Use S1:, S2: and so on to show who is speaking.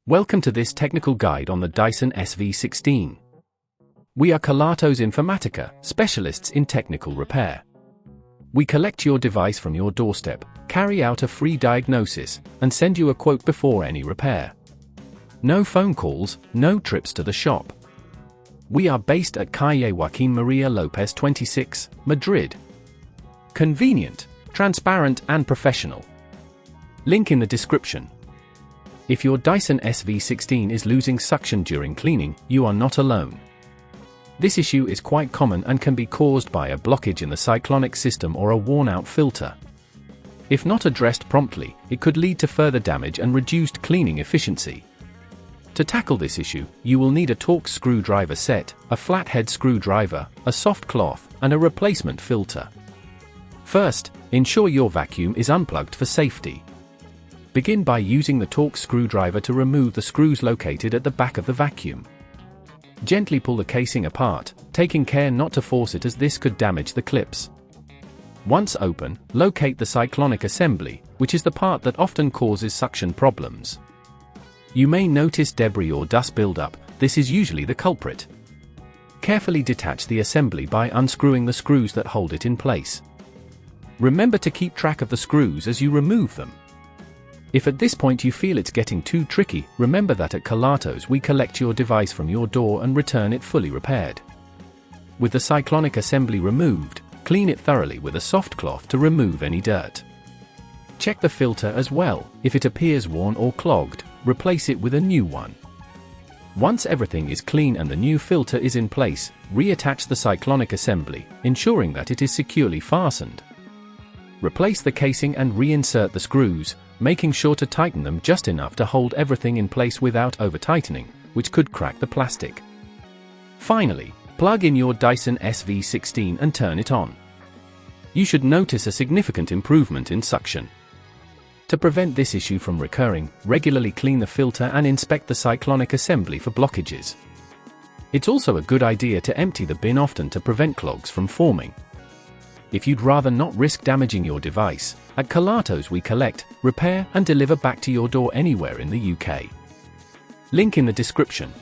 S1: Welcome to this technical guide on the Dyson SV16. We are Kelatos Informatica, specialists in technical repair. We collect your device from your doorstep, carry out a free diagnosis, and send you a quote before any repair. No phone calls, no trips to the shop. We are based at Calle Joaquín María López 26, Madrid. Convenient, transparent and professional. Link in the description. If your Dyson SV16 is losing suction during cleaning, you are not alone. This issue is quite common and can be caused by a blockage in the cyclonic system or a worn-out filter. If not addressed promptly, it could lead to further damage and reduced cleaning efficiency. To tackle this issue, you will need a Torx screwdriver set, a flathead screwdriver, a soft cloth, and a replacement filter. First, ensure your vacuum is unplugged for safety. Begin by using the Torx screwdriver to remove the screws located at the back of the vacuum. Gently pull the casing apart, taking care not to force it as this could damage the clips. Once open, locate the cyclonic assembly, which is the part that often causes suction problems. You may notice debris or dust buildup. This is usually the culprit. Carefully detach the assembly by unscrewing the screws that hold it in place. Remember to keep track of the screws as you remove them. If at this point you feel it's getting too tricky, remember that at Kelatos we collect your device from your door and return it fully repaired. With the cyclonic assembly removed, clean it thoroughly with a soft cloth to remove any dirt. Check the filter as well. If it appears worn or clogged, replace it with a new one. Once everything is clean and the new filter is in place, reattach the cyclonic assembly, ensuring that it is securely fastened. Replace the casing and reinsert the screws, making sure to tighten them just enough to hold everything in place without over-tightening, which could crack the plastic. Finally, plug in your Dyson SV16 and turn it on. You should notice a significant improvement in suction. To prevent this issue from recurring, regularly clean the filter and inspect the cyclonic assembly for blockages. It's also a good idea to empty the bin often to prevent clogs from forming. If you'd rather not risk damaging your device, at Kelatos we collect, repair and deliver back to your door anywhere in the UK. Link in the description.